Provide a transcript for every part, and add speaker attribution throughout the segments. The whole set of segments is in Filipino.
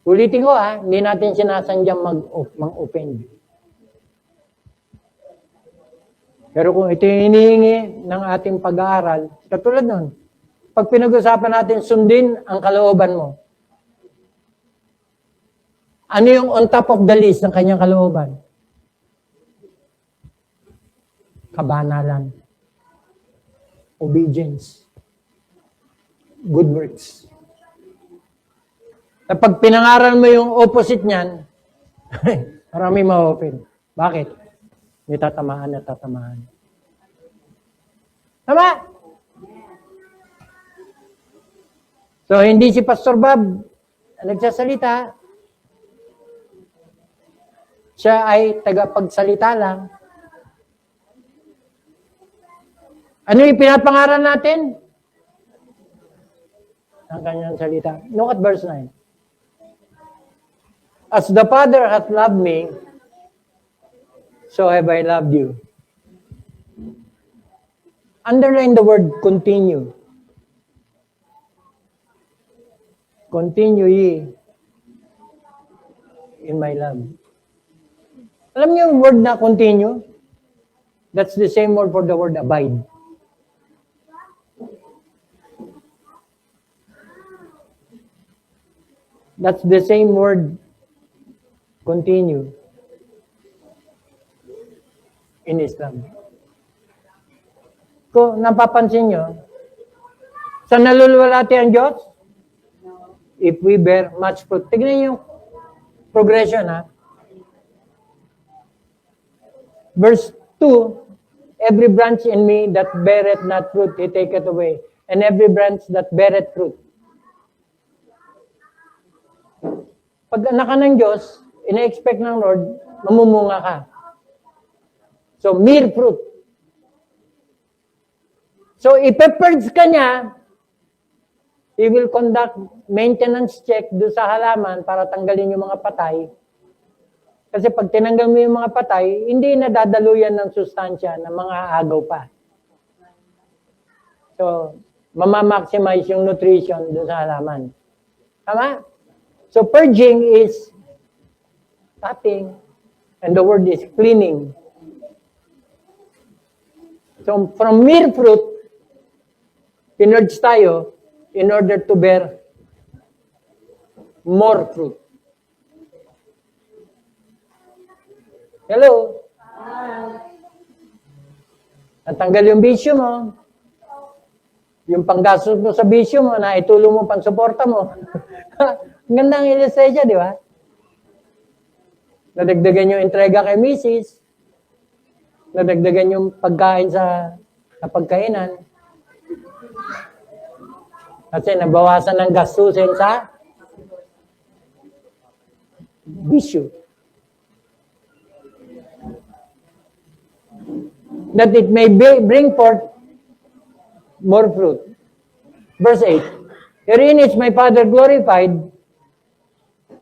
Speaker 1: Ulitin ko hindi natin sinasadyang mag-offend. Pero kung ito yung hinihingi ng ating pag-aaral, katulad nun, pag pinag-usapan natin, sundin ang kalooban mo. Ano yung on top of the list ng kanyang kalooban? Kabanalan. Obedience. Good works. Kapag pinangaral mo yung opposite niyan, marami ma-open. Bakit? May tatamaan at tatamaan. Tama? So, hindi si Pastor Bob nagsasalita. Siya ay tagapagsalita lang. Ano yung pinapangaral natin? Ang kanyang salita. Look at verse 9. As the Father hath loved me, so have I loved you. Underline the word continue. Continue ye in my love. Alam niyo yung word na continue? That's the same word for the word abide. That's the same word, continue, in Islam. Kung napapansin nyo, sa nalulwalhati ang Diyos? If we bear much fruit. Tignan yung progression, Verse 2, every branch in me that beareth not fruit, he taketh away. And every branch that beareth fruit. Pag anak ka ng Diyos, ina-expect ng Lord, mamumunga ka. So, mere fruit. So, ipe-purge ka niya, He will conduct maintenance check doon sa halaman para tanggalin yung mga patay. Kasi pag tinanggal mo yung mga patay, hindi nadadaluyan ng sustansya ng mga agaw pa. So, mamamaximize yung nutrition doon sa halaman. Tama? So, purging is cutting, and the word is cleaning. So, from mere fruit, pinurge tayo in order to bear more fruit. Hello? Natanggal yung bisyo mo. Yung panggastos mo sa bisyo mo, na itulong mo pang-suporta mo. Ang ganda ang illustration, di ba? Nadagdagan yung entrega kay Mrs. Nadagdagan yung pagkain sa pagkainan. Kasi nabawasan ng gastusin sa bisyo. That it may bring forth more fruit. Verse 8. Herein is my Father glorified,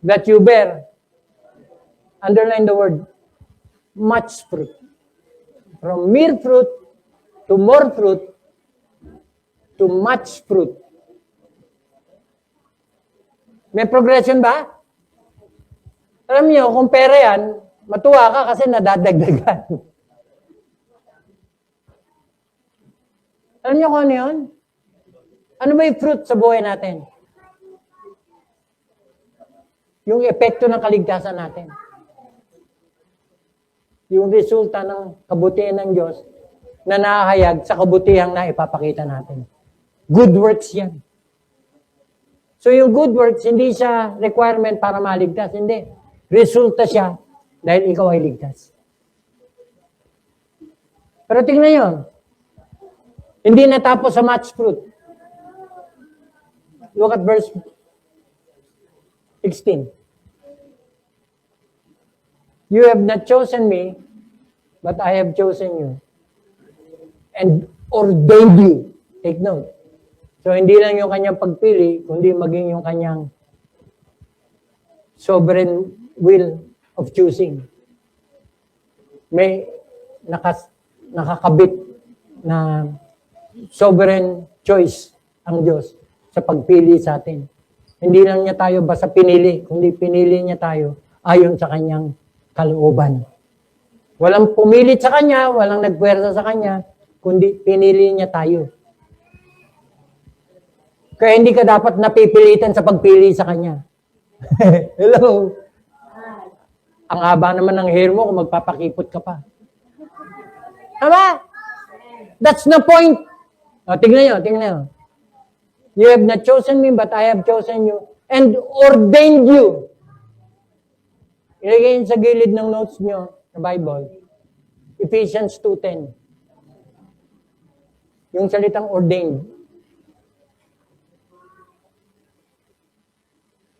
Speaker 1: that you bear, underline the word, much fruit. From mere fruit to more fruit to much fruit. May progression ba? Alam niyo, kung pera yan, matuwa ka kasi nadadagdagan. Alam niyo kung ano yun? Ano ba yung fruit sa buhay natin? Yung epekto ng kaligtasan natin. Yung resulta ng kabutihan ng Diyos na nahahayag sa kabutihang na ipapakita natin. Good works yan. So yung good works, hindi siya requirement para maligtas. Hindi. Resulta siya dahil ikaw ay ligtas. Pero tingnan yun. Hindi natapos sa much fruit. Look at verse 16. You have not chosen me, but I have chosen you. And ordained you. Take note. So, hindi lang yung kanyang pagpili, kundi maging yung kanyang sovereign will of choosing. May nakakabit na sovereign choice ang Diyos sa pagpili sa atin. Hindi lang niya tayo basta pinili, kundi pinili niya tayo ayon sa kanyang kalooban. Walang pumilit sa kanya, walang nagpuwersa sa kanya, kundi pinili niya tayo. Kaya hindi ka dapat napipilitan sa pagpili sa kanya. Hello? Ang haba naman ng hair mo kung magpapakipot ka pa. Tama? That's the point. O, tingnan nyo. You have not chosen me, but I have chosen you and ordained you. Ilagay yun sa gilid ng notes nyo sa Bible. Ephesians 2:10. Yung salitang ordained.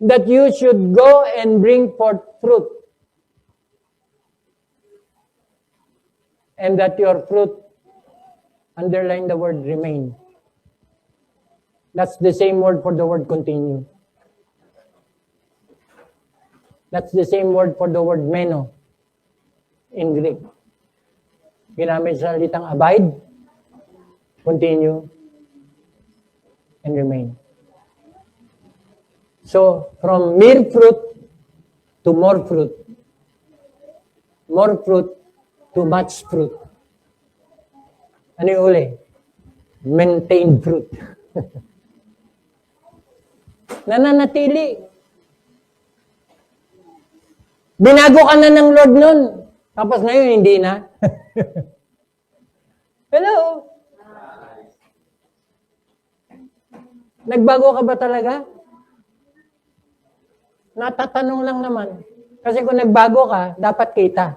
Speaker 1: That you should go and bring forth fruit. And that your fruit, underline the word remain. That's the same word for the word continue. That's the same word for the word meno in Greek. Ginamit sa salitang abide, continue, and remain. So, from mere fruit to more fruit to much fruit. Ano yung uli? Maintained fruit. Nananatili. Binago ka na ng Lord nun. Tapos ngayon, hindi na. Hello? Nagbago ka ba talaga? Natatanong lang naman. Kasi kung nagbago ka, dapat kita.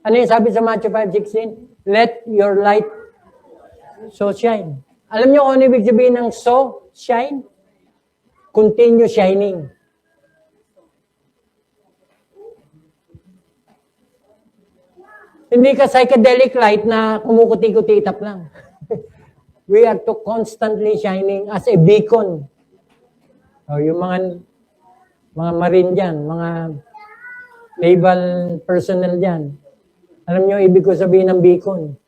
Speaker 1: Ano yung sabi sa Matthew 5:16? Let your light so shine. Alam niyo kung ano ibig sabihin ng so shine? Continue shining. Hindi ka psychedelic light na kumukuti-kuti itap lang. We are to constantly shining as a beacon. O, yung mga marine dyan, mga naval personnel dyan. Alam niyo ibig ko sabihin ng beacon?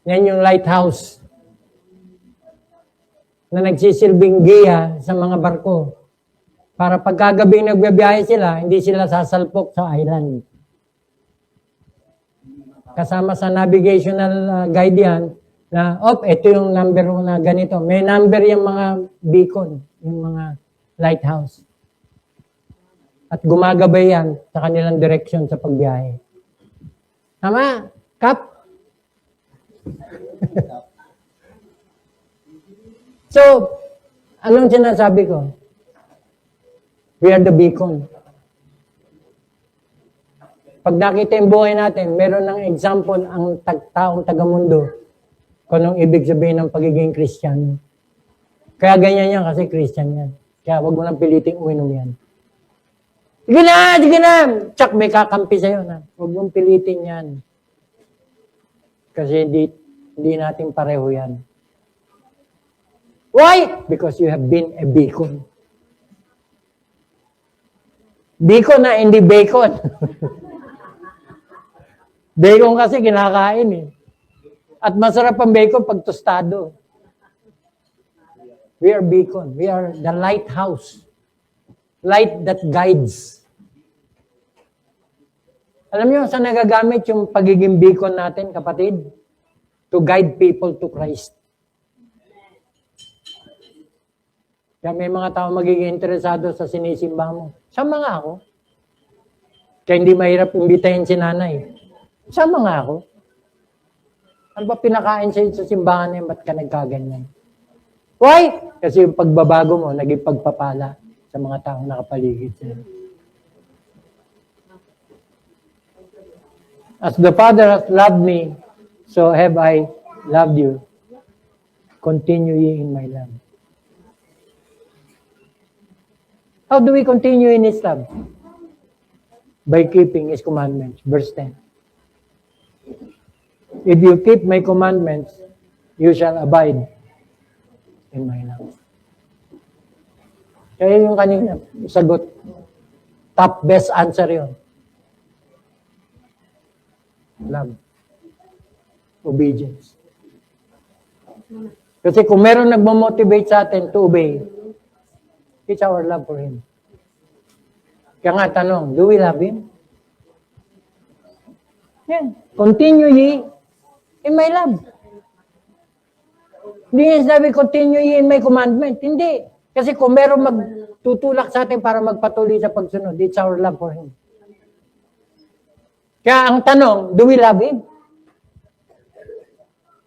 Speaker 1: Yan yung lighthouse na nagsisilbing giya sa mga barko. Para pagkagabing nagbibiyahe sila, hindi sila sasalpok sa island. Kasama sa navigational guide yan, na, ito yung number na ganito. May number yung mga beacon, yung mga lighthouse. At gumagabay yan sa kanilang direction sa pagbiyahe. Tama? Kap? So, anong sinasabi ko? We are the beacon. Pag nakita yung buhay natin, meron ng example ang taong tagamundo kung anong ibig sabihin ng pagiging Kristiyano. Kaya ganyan yan kasi Christian yan. Kaya wag mo nang piliting uminom yan. Sige na! Tsak, may kakampi sa'yo na. Wag mong pilitin yan. Kasi hindi natin pareho yan. Why? Because you have been a beacon. Beacon na, hindi bacon. Bacon kasi kinakain eh. At masarap ang bacon pag tostado. We are beacon. We are the lighthouse. Light that guides. Alam niyo, saan nagagamit yung pagiging beacon natin, kapatid? To guide people to Christ. Kaya may mga tao magiging interesado sa sinisimba mo. Sama nga ako. Kaya hindi mahirap imbitahin si nanay. Sama nga ako. Ano ba pinakain sa'yo sa simbahan niya? Ba't ka nagkaganyan? Why? Kasi yung pagbabago mo, naging pagpapala sa mga taong nakapaligid sa'yo. As the Father has loved me, so have I loved you. Continue ye in my love. How do we continue in His love? By keeping His commandments. Verse 10. If you keep my commandments, you shall abide in my love. Kaya yung kanina, sagot, top best answer yun. Love. Obedience. Kasi kung meron nagmamotivate sa atin to obey, it's our love for Him. Kaya nga tanong, do we love Him? Yan. Continue ye in my love. Hindi niya sinabi, continue ye in my commandment. Hindi. Kasi kung meron magtutulak sa atin para magpatuloy sa pagsunod, it's our love for Him. Kaya ang tanong, do we love Him?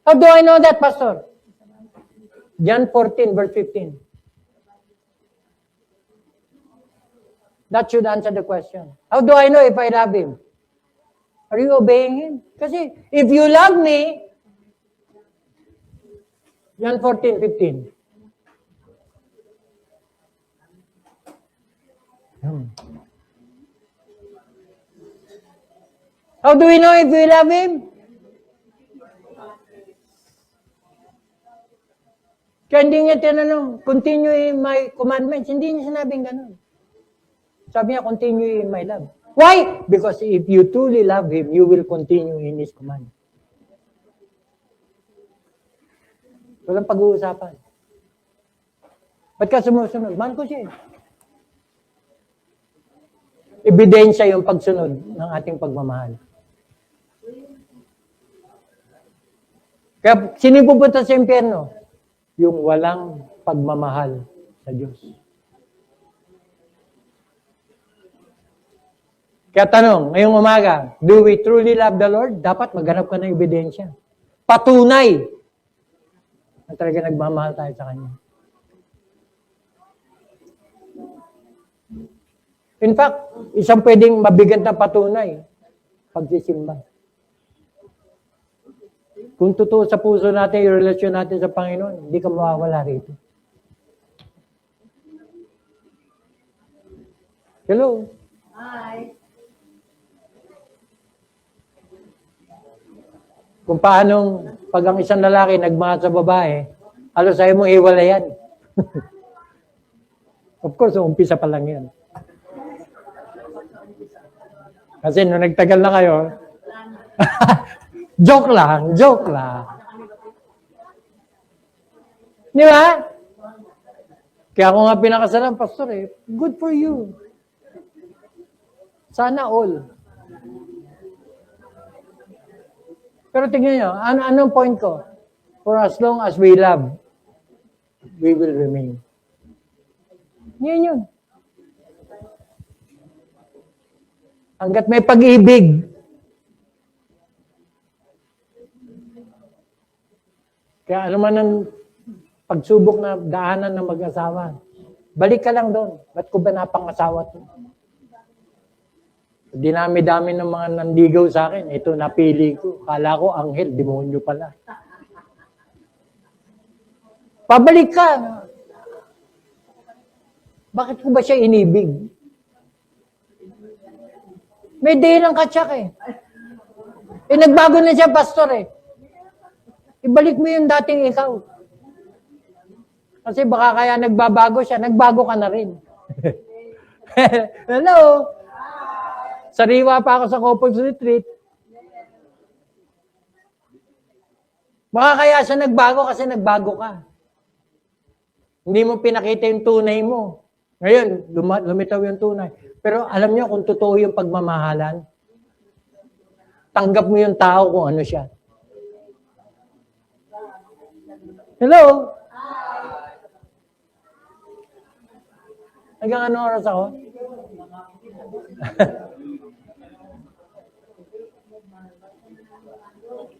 Speaker 1: How do I know that, Pastor? John 14, verse 15. That should answer the question. How do I know if I love Him? Are you obeying Him? Kasi if you love me, John 14, 15. How do we know if we love Him? Kaya hindi niya tinanong, continue in my commandments. Hindi niya sinabing ganun. Sabi niya, continue in my love. Why? Because if you truly love Him, you will continue in His command. Walang pag-uusapan. Ba't ka sumusunod? Mahal ko siya. Ebidensya yung pagsunod ng ating pagmamahal. Kaya sino pupunta sa impyerno? Yung walang pagmamahal sa Diyos. Kaya tanong, ngayong umaga, do we truly love the Lord? Dapat maghanap ka ng ebidensya. Patunay na talaga nagmamahal tayo sa Kanya. In fact, isang pwedeng mabigat na patunay, pagsisimba. Kung totoo sa puso natin, yung relasyon natin sa Panginoon, hindi ka mawawala rito. Hello?
Speaker 2: Hi.
Speaker 1: Kung paanong pag ang isang lalaki nagmahal sa babae, halos ayaw mong hiwalayan. Of course, umpisa pa lang yan. Kasi nung nagtagal na kayo, joke lang. Di ba? Kaya ako nga pinakasalan, Pastor good for you. Sana all. Pero tingnan nyo, anong point ko? For as long as we love, we will remain. Yun. Hanggat may pag-ibig, kaya ano man ang pagsubok na daanan ng mag-asawa, balik ka lang doon. Ba't ko ba napang-asawa to? Dinami-dami ng mga nandigaw sa akin. Ito, napili ko. Kala ko, anghel, demonyo pala. Pabalik ka. Bakit ko ba siya inibig? May dahilan ka tsak nagbago na siya, Pastor Ibalik mo yung dating ikaw. Kasi baka kaya nagbabago siya, nagbago ka na rin. Hello? Sariwa pa ako sa couples retreat. Baka kaya siya nagbago kasi nagbago ka. Hindi mo pinakita yung tunay mo. Ngayon, lumitaw yung tunay. Pero alam niyo kung totoo yung pagmamahalan, tanggap mo yung tao kung ano siya. Hello? Hanggang anong oras ako?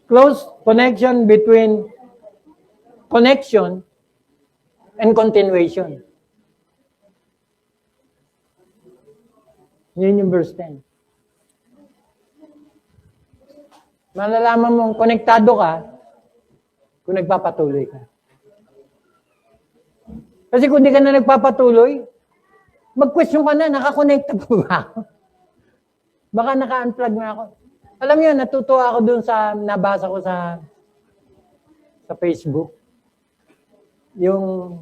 Speaker 1: Close connection between connection and continuation. Yun yung verse 10. Malalaman mong konektado ka kung nagpapatuloy ka. Kasi kung di ka na nagpapatuloy, mag-question ka na, nakakonekta pa ba ako? Baka naka-unplug na ako. Alam niyo, natutuwa ako dun sa, nabasa ko sa Facebook. Yung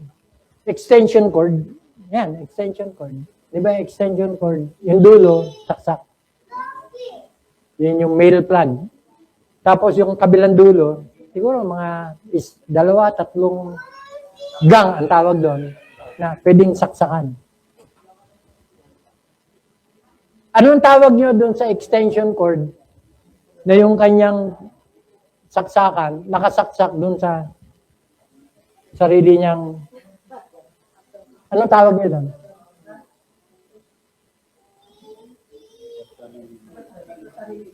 Speaker 1: extension cord. Yan, extension cord. Di ba extension cord? Yung dulo, saksak. Yan yung male plug. Tapos yung kabilang dulo, siguro mga dalawa, tatlong gang ang tawag doon na pwedeng saksakan. Anong tawag nyo doon sa extension cord na yung kanyang saksakan, nakasaksak doon sa sarili niyang, anong tawag nyo doon?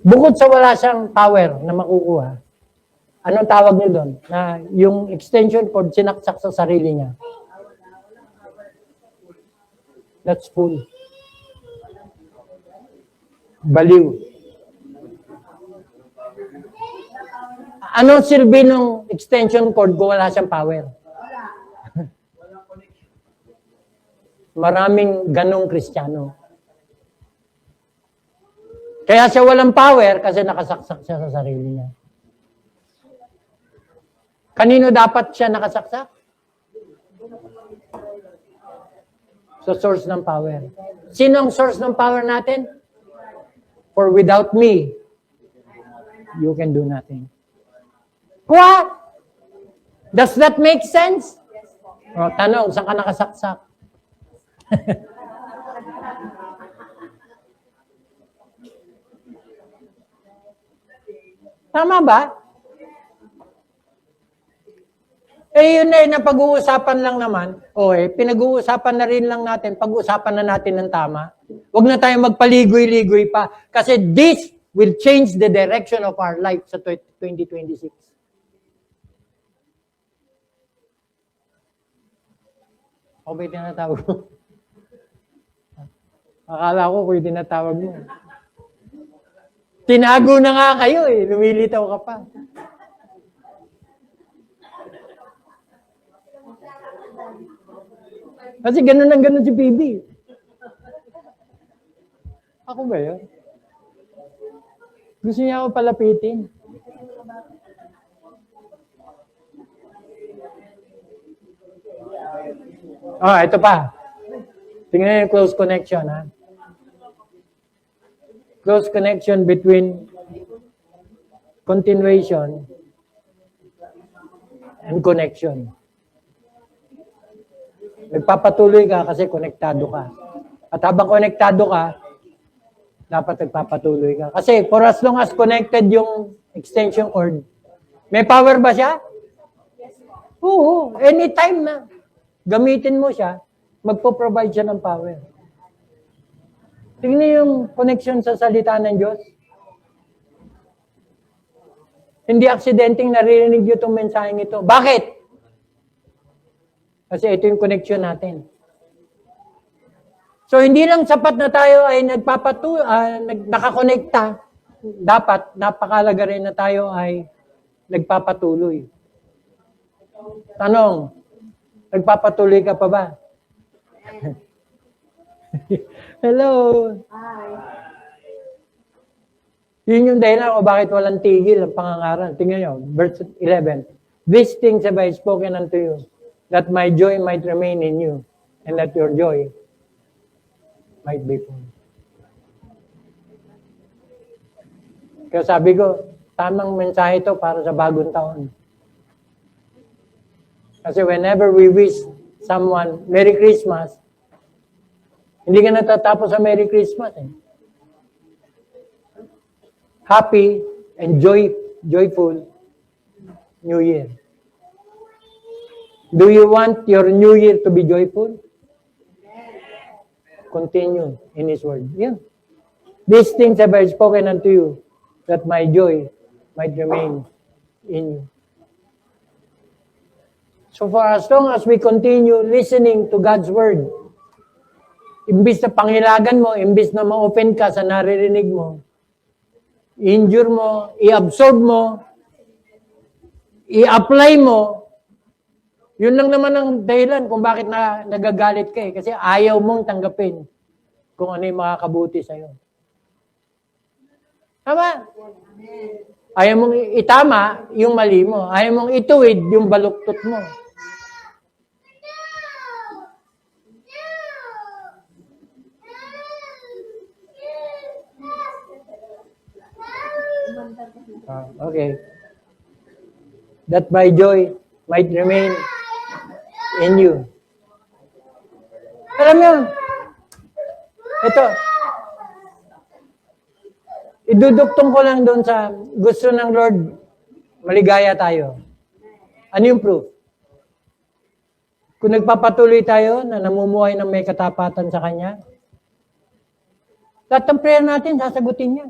Speaker 1: Bukod sa wala siyang power na makukuha, anong tawag nyo doon? Na yung extension cord sinaksak sa sarili niya. That's full. Baliw. Ano silbi ng extension cord kung wala siyang power? Maraming ganong Kristiyano. Kaya siya walang power kasi nakasaksak siya sa sarili niya. Kanino dapat siya nakasaksak? Sa source ng power. Sino ang source ng power natin? For without me, you can do nothing. What? Does that make sense? O, tanong, saan ka nakasaksak? Tama ba? Yun na pag-uusapan lang naman. Pinag-uusapan na rin lang natin, pag-uusapan na natin ng tama. Huwag na tayo magpaligoy-ligoy pa. Kasi this will change the direction of our life sa 2026. O ba tinatawag mo? Akala ko kung tinatawag mo. Tinago na nga kayo lumilitaw ka pa. Kasi ganun ang ganun si PB. Ako ba yun? Gusto niya ako palapitin. Ito pa. Tingnan yung close connection, ha? Close connection between continuation and connection. Nagpapatuloy ka kasi konektado ka. At habang konektado ka, dapat nagpapatuloy ka. Kasi for as long as connected yung extension cord, may power ba siya? Oo, anytime na gamitin mo siya, magpo-provide siya ng power. Tingnan yung connection sa salita ng Diyos. Hindi aksidenteng naririnig yung itong mensaheng ito. Bakit? Kasi ito yung connection natin. So, hindi lang sapat na tayo ay nakakonekta. Dapat, napakalaga rin na tayo ay nagpapatuloy. Tanong, nagpapatuloy ka pa ba? Hello.
Speaker 2: Hi.
Speaker 1: Yun yung dahilan kung bakit walang tigil ang pangangaral. Tingnan nyo, verse 11. These things have I spoken unto you, that my joy might remain in you, and that your joy might be full. Kaya sabi ko, tamang mensahe ito para sa bagong taon. Kasi whenever we wish someone Merry Christmas, hindi ka natatapos sa Merry Christmas. Happy and joyful New Year. Do you want your New Year to be joyful? Continue in His Word. Yeah. These things have I spoken unto you, that my joy might remain in you. So for as long as we continue listening to God's Word, imbis na pangilagan mo, imbis na ma-open ka sa naririnig mo, i-injure mo, i-absorb mo, i-apply mo, yun lang naman ang dahilan kung bakit nagagalit ka kasi ayaw mong tanggapin kung ano yung makakabuti sa'yo. Tama? Ayaw mong itama yung mali mo. Ayaw mong ituwid yung baluktot mo. Okay. that my joy might remain in you. Alam niyo, ito, iduduktong ko lang doon sa gusto ng Lord, maligaya tayo. Ano yung proof? Kung nagpapatuloy tayo na namumuhay ng may katapatan sa Kanya, lahat ng prayer natin, sasagutin niya.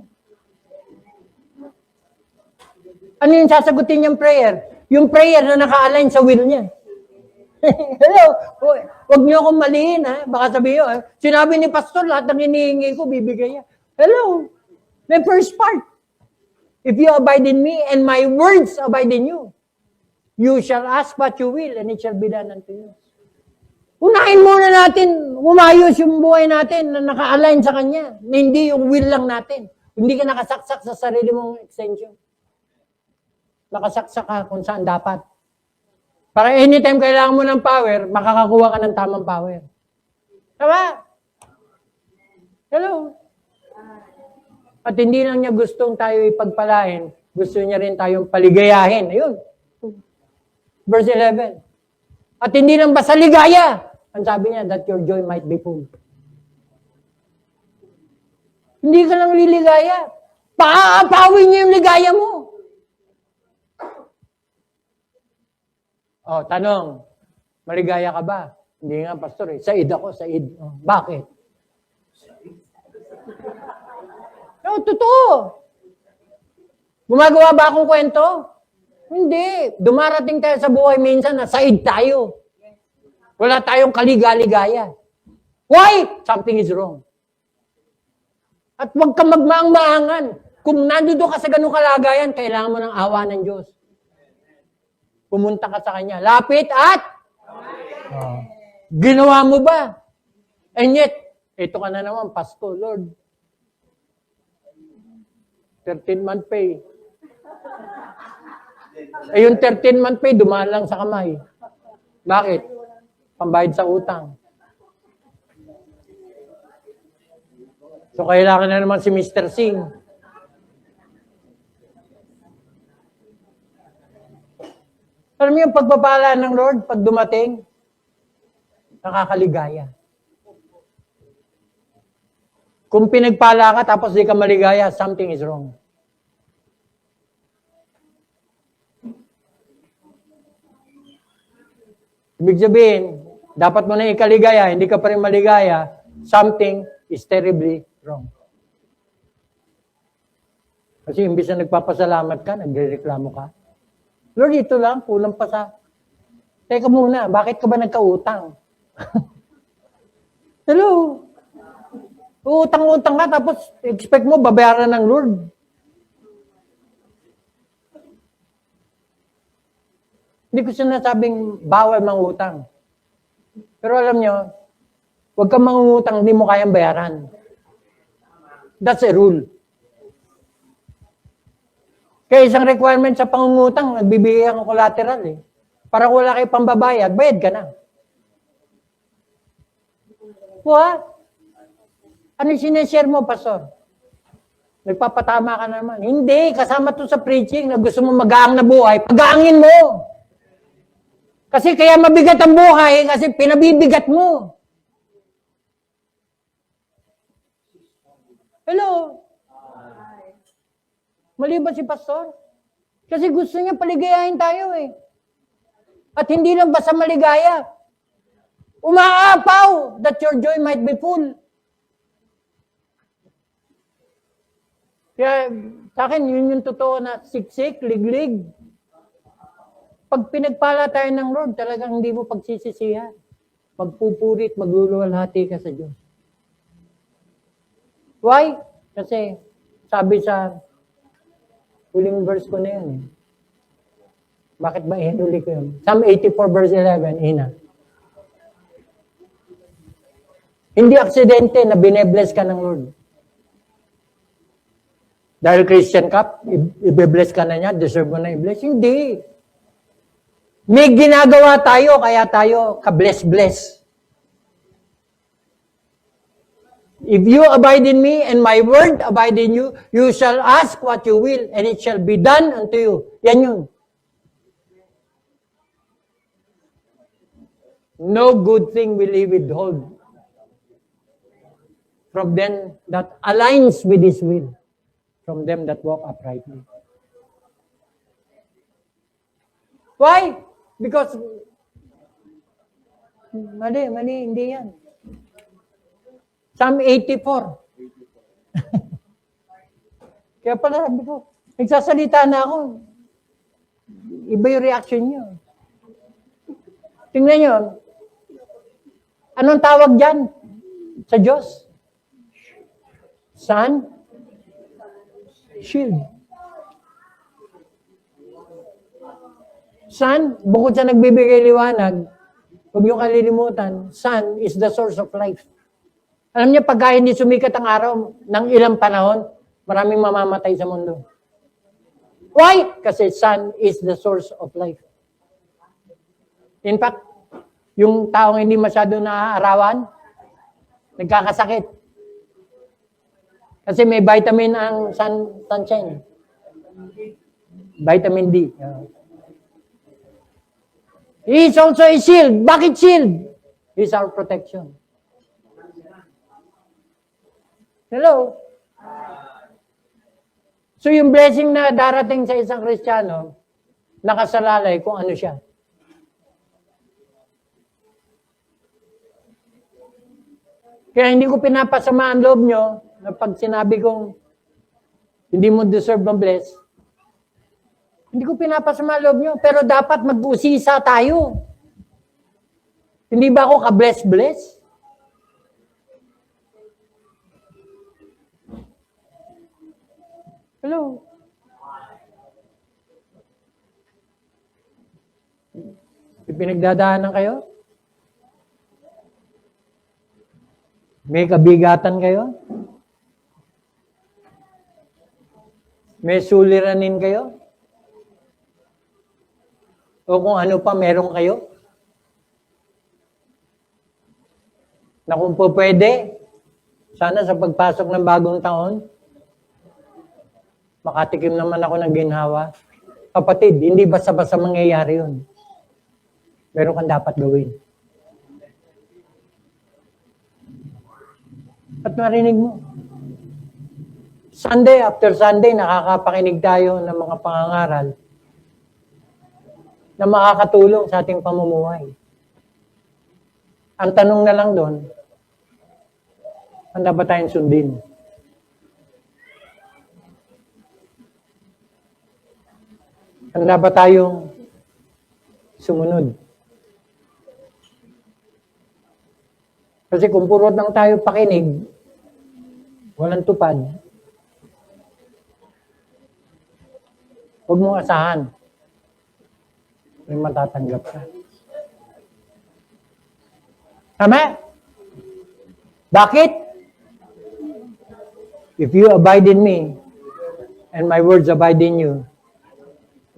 Speaker 1: Ano yung sasagutin niyang prayer? Yung prayer na naka-align sa will niya. Hello? Huwag niyo akong malihin, ha? Baka sabihin, sinabi ni Pastor, lahat ng hinihingi ko, bibigay niya. Hello? The first part. If you abide in me and my words abide in you, you shall ask what you will and it shall be done unto you. Unahin muna natin, umayos yung buhay natin na naka-align sa Kanya. Hindi yung will lang natin. Hindi ka nakasaksak sa sarili mong extension. Nakasaksak ka kung saan dapat. Para anytime kailangan mo ng power, makakakuha ka ng tamang power. Tama? Hello? At hindi lang niya gustong tayo ipagpalain, gusto niya rin tayong paligayahin. Ayun. Verse 11. At hindi lang basta ligaya. Ang sabi niya, that your joy might be full. Hindi ka lang liligaya. Paapawin niya yung ligaya mo. Oh, tanong, maligaya ka ba? Hindi nga, pastor eh. Said ako, said. Oh, bakit? No, totoo. Gumagawa ba akong kwento? Hindi. Dumarating tayo sa buhay minsan na said tayo. Wala tayong kaligaligaya. Why? Something is wrong. At huwag ka magmaang-maangan. Kung nandoon ka sa ganung kalagayan, kailangan mo ng awa ng Diyos. Pumunta ka sa Kanya. Lapit at? Ginawa mo ba? And yet, ito ka na naman, Pasko, Lord. 13-month pay. Yung 13-month pay, dumaan lang sa kamay. Bakit? Pambayad sa utang. So, kailangan na naman si Mr. Singh. Alam mo yung pagpapala ng Lord, pag dumating, nakakaligaya. Kung pinagpala ka tapos di ka maligaya, something is wrong. Ibig sabihin, dapat mo na ikaligaya, hindi ka pa rin maligaya, something is terribly wrong. Kasi imbis na nagpapasalamat ka, nagrereklamo ka. Lord, ito lang, kulang pa sa... Teka muna, bakit ka ba nagkautang? Hello? Utang-utang ka, tapos expect mo, babayaran ng Lord. Hindi ko sinasabing bawal mangutang. Pero alam nyo, huwag kang mangutang, hindi mo kayang bayaran. That's a rule. Kaya isang requirement sa pangungutang, nagbibigay ang collateral eh. Para kung wala kayo pambabayad, bayad ka na. What? Ano sineshare mo, Pastor? Nagpapatama ka naman. Hindi, kasama to sa preaching na gusto mo magaang na buhay, pagaangin mo. Kasi kaya mabigat ang buhay, kasi pinabibigat mo. Hello? Mali ba si Pastor? Kasi gusto niya paligayahin tayo eh. At hindi lang basta maligaya. Umaapaw that your joy might be full. Kaya sa akin, yun yung totoo na siksik, liglig. Pag pinagpala tayo ng Lord, talagang hindi mo pagsisisihan. Magpupurit, magluluwalhati ka sa Diyos. Why? Kasi sabi sa huling verse ko na yun eh. Bakit ba ihuli ko yun? Psalm 84 verse 11, Ina. Hindi aksidente na binebless ka ng Lord. Dahil Christian ka, i-bless ka na niya, deserve mo na i-bless. Hindi. May ginagawa tayo, kaya tayo ka-bless-bless. If you abide in me and my word abide in you, you shall ask what you will and it shall be done unto you. Yan yun. No good thing will He withhold from them that aligns with His will, from them that walk uprightly. Why? Because, mali, hindi yan. Psalm 84. Kaya pala sabi ko, nagsasalita na ako. Iba yung reaction nyo. Tingnan nyo, anong tawag dyan sa Diyos? Sun? Shield. Sun, bukod sa nagbibigay liwanag, huwag niyo kalilimutan, sun is the source of life. Alam niyo, pagka hindi sumikat ang araw ng ilang panahon, maraming mamamatay sa mundo. Why? Kasi sun is the source of life. In fact, yung taong hindi masyado naaarawan, nagkakasakit. Kasi may vitamin ang sunshine. Vitamin D. He is also a shield. Bakit shield? He is our protection. Hello? So yung blessing na darating sa isang Kristiyano, nakasalalay kung ano siya. Kaya hindi ko pinapasama ang loob nyo na pag sinabi kong hindi mo deserve ma-bless, hindi ko pinapasama ang loob nyo, pero dapat mag-usisa tayo. Hindi ba ako ka-bless-bless? Hello? Pinagdadaanan kayo? May kabigatan kayo? May suliranin kayo? O kung ano pa meron kayo? Na kung po pwede, sana sa pagpasok ng bagong taon, makatikim naman ako ng ginhawa. Kapatid, hindi basta-basta mangyayari yun. Meron kang dapat gawin. At marinig mo. Sunday after Sunday, nakakapakinig tayo ng mga pangangaral na makakatulong sa ating pamumuhay. Ang tanong na lang doon, handa ba tayong sundin? Handa ba tayong sumunod? Kasi kung puro lang tayo pakinig, walang tupad, huwag mong asahan. May matatanggap ka. Tama? Bakit? If you abide in me, and my words abide in you,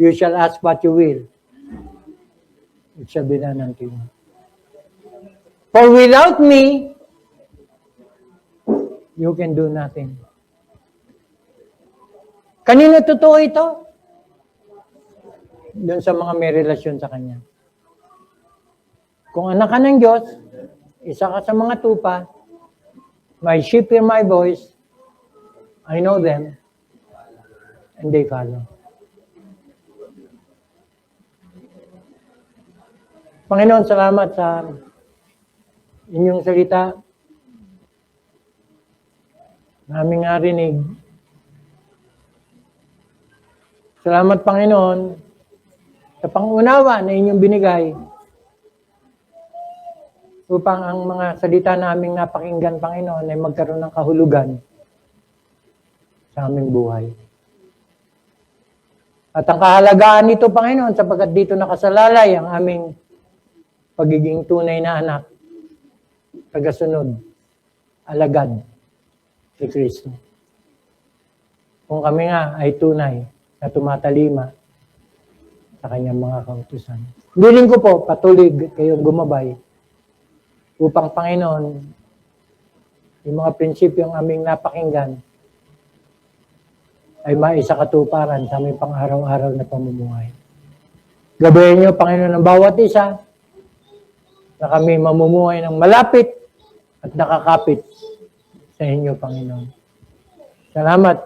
Speaker 1: you shall ask what you will. It shall be done unto you. For without me, you can do nothing. Kanino totoo ito? Doon sa mga may relasyon sa Kanya. Kung anak ka ng Diyos, isa ka sa mga tupa, my sheep hear my voice, I know them, and they follow. Panginoon, salamat sa inyong salita. Naming narinig. Salamat, Panginoon, sa pangunawa na inyong binigay upang ang mga salita naming napakinggan, Panginoon, ay magkaroon ng kahulugan sa aming buhay. At ang kahalagaan nito, Panginoon, sapagkat dito nakasalalay ang aming pagiging tunay na anak, tagasunod, alagad ni Kristo. Kung kami nga ay tunay na tumatalima sa Kanyang mga kautusan. Biling ko po, patuloy kayong gumabay upang, Panginoon, yung mga prinsipyo ang aming napakinggan ay maisakatuparan sa aming pang-araw-araw na pamumuhay. Gabayan niyo, Panginoon, ang bawat isa na kami mamumuhay ng malapit at nakakapit sa inyo, Panginoon. Salamat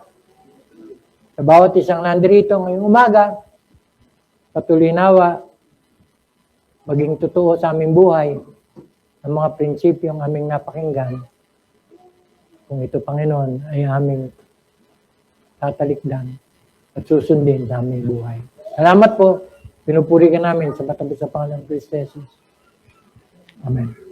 Speaker 1: sa bawat isang nandirito ngayong umaga. Patuloy nawa, maging totoo sa aming buhay ang mga prinsipyo ang aming napakinggan. Kung ito, Panginoon, ay aming tatalikdan at susundin sa aming buhay. Salamat po. Pinupuri ka namin sa batabos sa Panginoon Kristo Jesus. Amen.